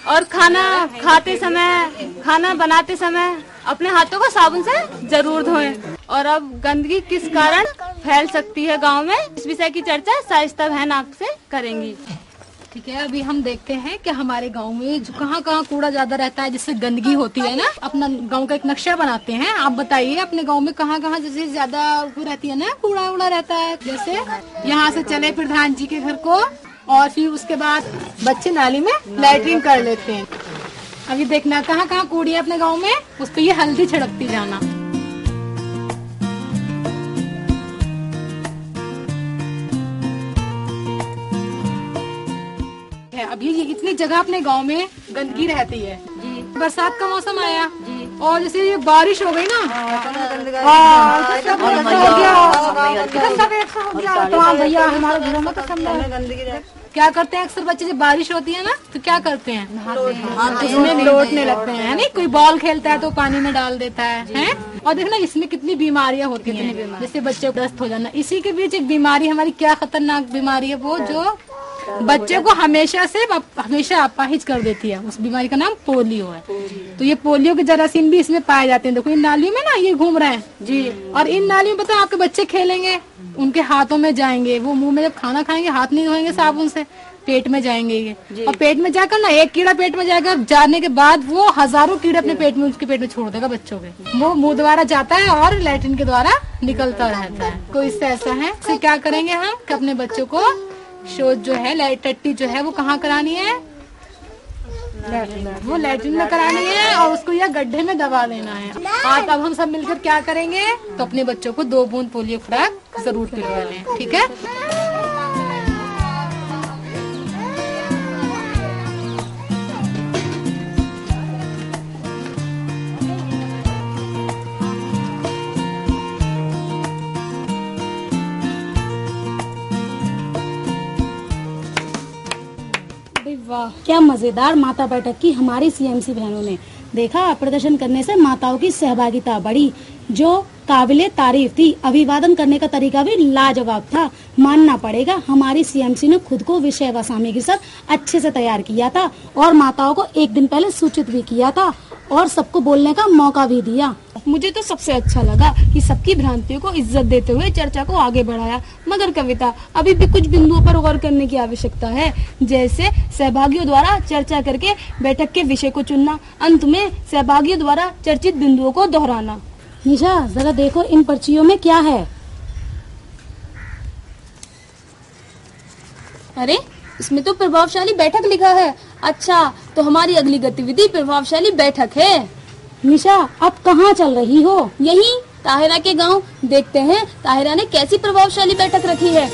और खाना खाते समय, खाना बनाते समय अपने हाथों को साबुन से जरूर धोएं। और अब गंदगी किस कारण फैल सकती है गांव में, इस विषय की चर्चा शाइस्ता बहन आपसे करेंगी। ठीक है, अभी हम देखते हैं कि हमारे गांव में जो कहाँ कूड़ा ज्यादा रहता है, जिससे गंदगी होती है ना। अपना गांव का एक नक्शा बनाते हैं। आप बताइए अपने गांव में कहाँ जैसे ज्यादा वो रहती है ना, कूड़ा उड़ा रहता है। जैसे यहाँ से चले प्रधान जी के घर को, और फिर उसके बाद बच्चे नाली में लैट्रिन कर लेते हैं। अभी देखना कहाँ कूड़ी है अपने गाँव में, उस पर ये हल्दी छिड़कती जाना। अभी ये इतनी जगह अपने गांव में गंदगी रहती है जी। बरसात का मौसम आया जी, और जैसे ये बारिश हो गई ना, तो भैया हमारे घरों में तो सब क्या करते हैं, अक्सर बच्चे जब बारिश होती है ना तो क्या करते हैं, इसमें लौटने लगते हैं। नहीं, कोई बॉल खेलता है तो पानी में डाल देता है? और देखना इसमें कितनी बीमारियां होती हैं, जिससे बच्चे को दस्त हो जाना। इसी के बीच एक बीमारी हमारी क्या खतरनाक बीमारी है, वो जो बच्चे को हमेशा अपाहिज कर देती है। उस बीमारी का नाम पोलियो है। तो ये पोलियो के जरासीम भी इसमें पाए जाते हैं। देखो इन नालियों में ना ये घूम रहे हैं जी, और इन नालियों में पता आपके बच्चे खेलेंगे, उनके हाथों में जाएंगे, वो मुंह में जब खाना खाएंगे हाथ नहीं धोएंगे साबुन से, पेट में जाएंगे ये। और पेट में जाकर ना एक कीड़ा पेट में जाएगा, जाने के बाद वो हजारों कीड़े अपने पेट में, उसके पेट में छोड़ देगा बच्चों के। वो मुंह द्वारा जाता है और लैट्रिन के द्वारा निकलता रहता है। तो इससे ऐसा है, इससे क्या करेंगे हम कि अपने बच्चों को शोध जो है, टट्टी जो है वो कहाँ करानी है, वो लैट्रिन में करानी है, और उसको यह गड्ढे में दबा देना है। आज अब हम सब मिलकर क्या करेंगे, तो अपने बच्चों को 2 बूंद पोलियो खुराक जरूर पिलवा लें। ठीक है। वाह, क्या मजेदार माता बैठक की हमारी सीएमसी बहनों ने। देखा, प्रदर्शन करने से माताओं की सहभागिता बढ़ी, जो काबिले तारीफ थी। अभिवादन करने का तरीका भी लाजवाब था। मानना पड़ेगा, हमारी सीएमसी ने खुद को विषय व सामग्री के साथ अच्छे से तैयार किया था, और माताओं को एक दिन पहले सूचित भी किया था, और सबको बोलने का मौका भी दिया। मुझे तो सबसे अच्छा लगा कि सबकी भ्रांतियों को इज्जत देते हुए चर्चा को आगे बढ़ाया। मगर कविता, अभी भी कुछ बिंदुओं पर गौर करने की आवश्यकता है, जैसे सहभागियों द्वारा चर्चा करके बैठक के विषय को चुनना, अंत में सहभागियों द्वारा चर्चित बिंदुओं को दोहराना। निशा, जरा देखो इन पर्चियों में क्या है। अरे, इसमें तो प्रभावशाली बैठक लिखा है। अच्छा, तो हमारी अगली गतिविधि प्रभावशाली बैठक है। निशा, अब कहाँ चल रही हो? यहीं ताहिरा के गांव। देखते हैं ताहिरा ने कैसी प्रभावशाली बैठक रखी है।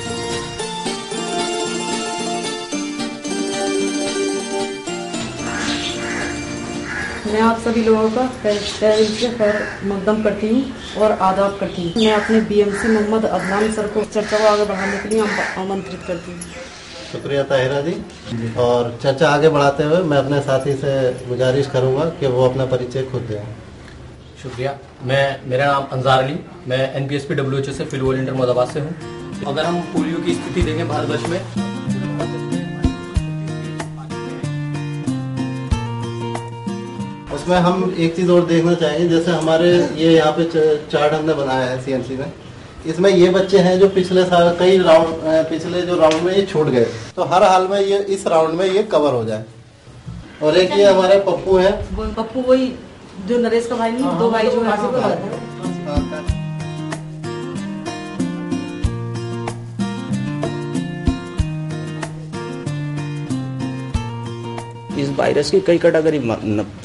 मैं आप सभी लोगों का तहे से खैर मकदम करती हूँ और आदाब करती हूँ। मैं अपने बीएमसी मोहम्मद अदनान सर को चर्चा को आगे बढ़ाने के लिए आमंत्रित करती हूँ। शुक्रिया ताहिरा जी। और चर्चा आगे बढ़ाते हुए मैं अपने साथी से गुजारिश करूंगा कि वो अपना परिचय खुद दें। शुक्रिया। मेरा नाम अंजार अली, मैं NPSP WHO से फील्ड वॉलंटियर मोहम्मदाबाद से हूँ। अगर हम पोलियो की स्थिति देखें भारतवर्ष में, उसमें हम एक चीज और देखना चाहेंगे। जैसे हमारे ये यहाँ पे चार्ट हमने बनाया है CMC में, इसमें ये बच्चे हैं जो पिछले साल पिछले जो राउंड में ये छूट गए, तो हर हाल में ये इस राउंड में ये कवर हो जाए। और एक ये हमारे पप्पू है, पप्पू वही जो नरेश का भाई नहीं, 2 भाई जो है। इस वायरस की कई कैटेगरी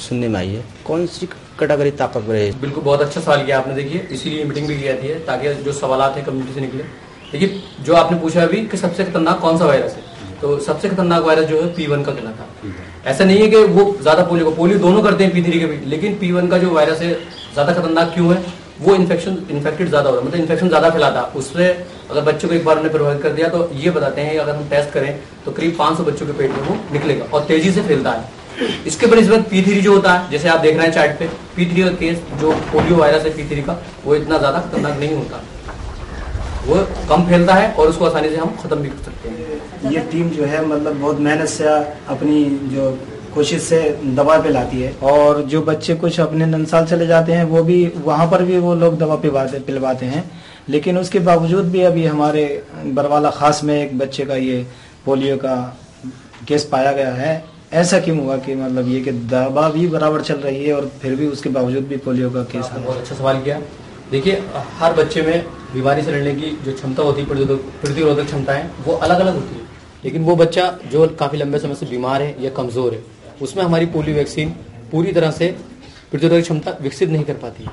सुनने में आई है, कौन सी कैटेगरी ताकतवर है? बिल्कुल, बहुत अच्छा सवाल किया आपने। देखिए, इसीलिए मीटिंग भी की जाती है ताकि जो सवालात है कम्युनिटी से निकले। देखिए, जो आपने पूछा अभी कि सबसे खतरनाक कौन सा वायरस है, तो सबसे खतरनाक वायरस जो है P1 का कहलाता है। ऐसा नहीं है कि वो ज्यादा पोलियो दोनों करते हैं, P3 के भी, लेकिन P1 का जो वायरस है ज्यादा खतरनाक क्यों है, वो इन्फेक्टेड ज्यादा हो रहा है, मतलब इन्फेक्शन ज्यादा फैलाता है। उससे अगर बच्चों को एक बार उन्हें प्रभावित कर दिया, तो ये बताते हैं अगर हम टेस्ट करें तो करीब 500 बच्चों के पेट में वो निकलेगा और तेजी से फैलता है। इसके बनिस्बत P3 जो होता है, जैसे आप देख रहे हैं चार्ट पे, P3 का केस जो पोलियो वायरस है P3 का, वो इतना ज्यादा खतरनाक नहीं होता, वो कम फैलता है और उसको आसानी से हम खत्म भी कर सकते हैं। ये टीम जो है मतलब बहुत मेहनत से अपनी जो कोशिश से दवा पिलाती है, और जो बच्चे कुछ अपने नंसाल चले जाते हैं वो भी वहाँ पर भी वो लोग दवा पिलवाते हैं। लेकिन उसके बावजूद भी अभी हमारे बरवाला खास में एक बच्चे का ये पोलियो का केस पाया गया है। ऐसा क्यों हुआ कि मतलब ये कि दवा भी बराबर चल रही है और फिर भी उसके बावजूद भी पोलियो का केस है? बहुत अच्छा सवाल किया। देखिए, हर बच्चे में बीमारी से लड़ने की जो क्षमता होती है, प्रतिरोधक क्षमता है, वो अलग अलग होती है। लेकिन वो बच्चा जो काफी लंबे समय से बीमार है या कमजोर है, उसमें हमारी पोलियो वैक्सीन पूरी तरह से प्रतिरोधक क्षमता विकसित नहीं कर पाती है।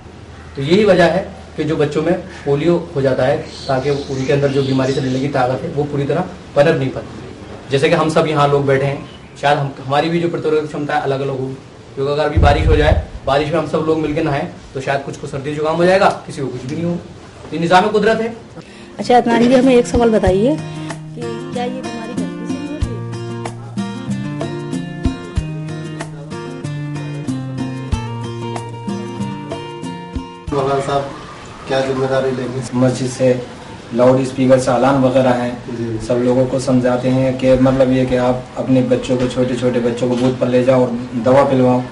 तो यही वजह है कि जो बच्चों में पोलियो हो जाता है, ताकि उनके अंदर जो बीमारी से लड़ने की ताकत है वो पूरी तरह पनप नहीं पाती। जैसे कि हम सब यहाँ लोग बैठे हैं, शायद हमारी भी जो प्रतिरोधक क्षमता है अलग अलग हो, क्योंकि अगर अभी बारिश हो जाए, बारिश में हम सब लोग मिलकर नहाएं तो शायद कुछ को सर्दी जुकाम हो जाएगा, किसी को कुछ भी नहीं हो। ये निज़ाम कुदरत है। अच्छा अदनान जी, हमें एक सवाल बताइए कि क्या ये बीमारी गंदगी से नहीं होती? मौलाना साहब क्या जिम्मेदारी लेंगे? मस्जिद से लाउड स्पीकर से ऐलान वगैरह है, सब लोगों को समझाते हैं कि मतलब ये कि आप अपने बच्चों को, छोटे छोटे बच्चों को बूथ पर ले जाओ और दवा पिलवाओ।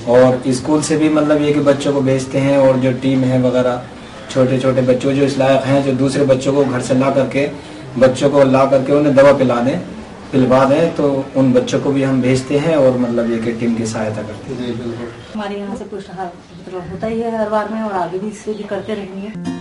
और स्कूल से भी मतलब ये कि बच्चों को भेजते हैं, और जो टीम है वगैरह, छोटे छोटे बच्चों जो इस लायक हैं, जो दूसरे बच्चों को घर से ला करके उन्हें दवा पिलवा दें, तो उन बच्चों को भी हम भेजते हैं और मतलब ये कि टीम की सहायता करते हैं। हमारे यहाँ से पुष्टाहार होता ही है हर बार में, और आगे भी इससे भी करते रहेंगे।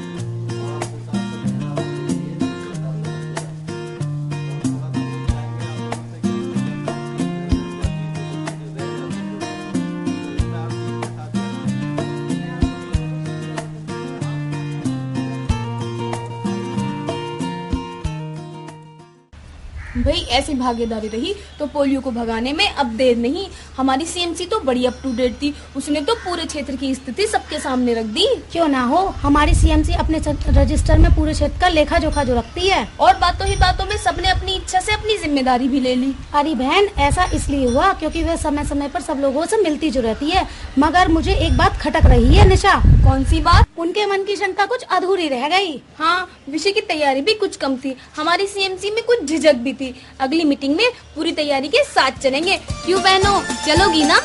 भाई ऐसी भागीदारी रही तो पोलियो को भगाने में अब देर नहीं। हमारी सीएमसी तो बड़ी अप टू डेट थी, उसने तो पूरे क्षेत्र की स्थिति सबके सामने रख दी। क्यों ना हो, हमारी सीएमसी अपने रजिस्टर में पूरे क्षेत्र का लेखा जोखा जो रखती है। और बातों ही बातों में सबने अपनी इच्छा से अपनी जिम्मेदारी भी ले ली। अरे बहन, ऐसा इसलिए हुआ क्योंकि वह समय समय पर सब लोगों से मिलती जो रहती है। मगर मुझे एक बात खटक रही है निशा। कौन सी बात? उनके मन की शंका कुछ अधूरी रह गई। हाँ, विषय की तैयारी भी कुछ कम थी। हमारी सीएमसी में कुछ झिझक भी थी। अगली मीटिंग में पूरी तैयारी के साथ चलेंगे। क्यों बहनों, चलोगी ना?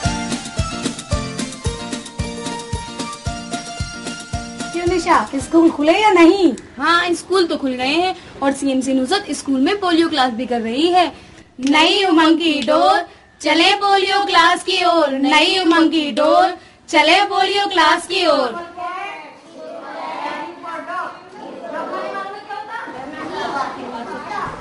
क्यों निशा, स्कूल खुले या नहीं? हाँ, स्कूल तो खुल गए हैं और सीएमसी नुसरत स्कूल में पोलियो क्लास भी कर रही है। नई उमंग की डोर चले पोलियो क्लास की ओर, नई उमंग की डोर चले पोलियो क्लास की ओर।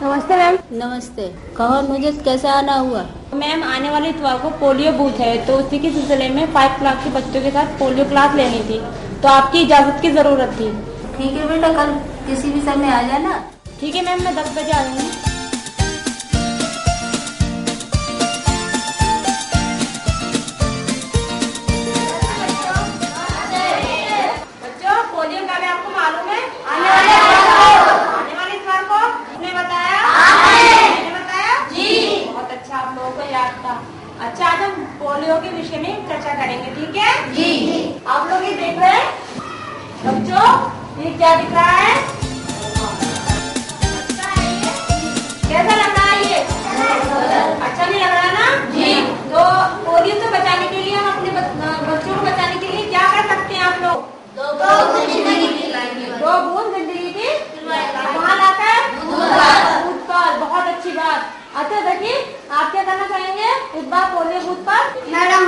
नमस्ते मैम। नमस्ते। कहो मुझे कैसे आना हुआ? मैम, आने वाले इतवार को पोलियो बूथ है, तो उसी के सिलसिले में 5 लाख के बच्चों के साथ पोलियो क्लास लेनी थी, तो आपकी इजाजत की जरूरत थी। ठीक है बेटा, कल किसी भी समय आ जाना। ठीक है मैम, मैं 10 बजे आ रही हूँ। बच्चों, पोलियो कब है आपको मालूम है? आने वाले इतवार को। आपने बताया? मैंने बताया? जी। बहुत अच्छा, आप लोगों को याद था। अच्छा, आज हम पोलियो के विषय में चर्चा करेंगे, ठीक है? जी। आप लोग ये देख रहे हैं बच्चों, ये क्या दिख रहा है? कैसा लग रहा है ये? अच्छा नहीं लग रहा ना? जी। तो पोलियो से बचाने के लिए, हम अपने बच्चों को बचाने के लिए क्या कर सकते हैं आप लोग? 2 बूंद जिंदगी की कहाँ लाकर? बूथ पर। बहुत अच्छी बात। अच्छा देखिए, आप क्या करना चाहेंगे इस बार पोलियो बूथ पर? मैडम,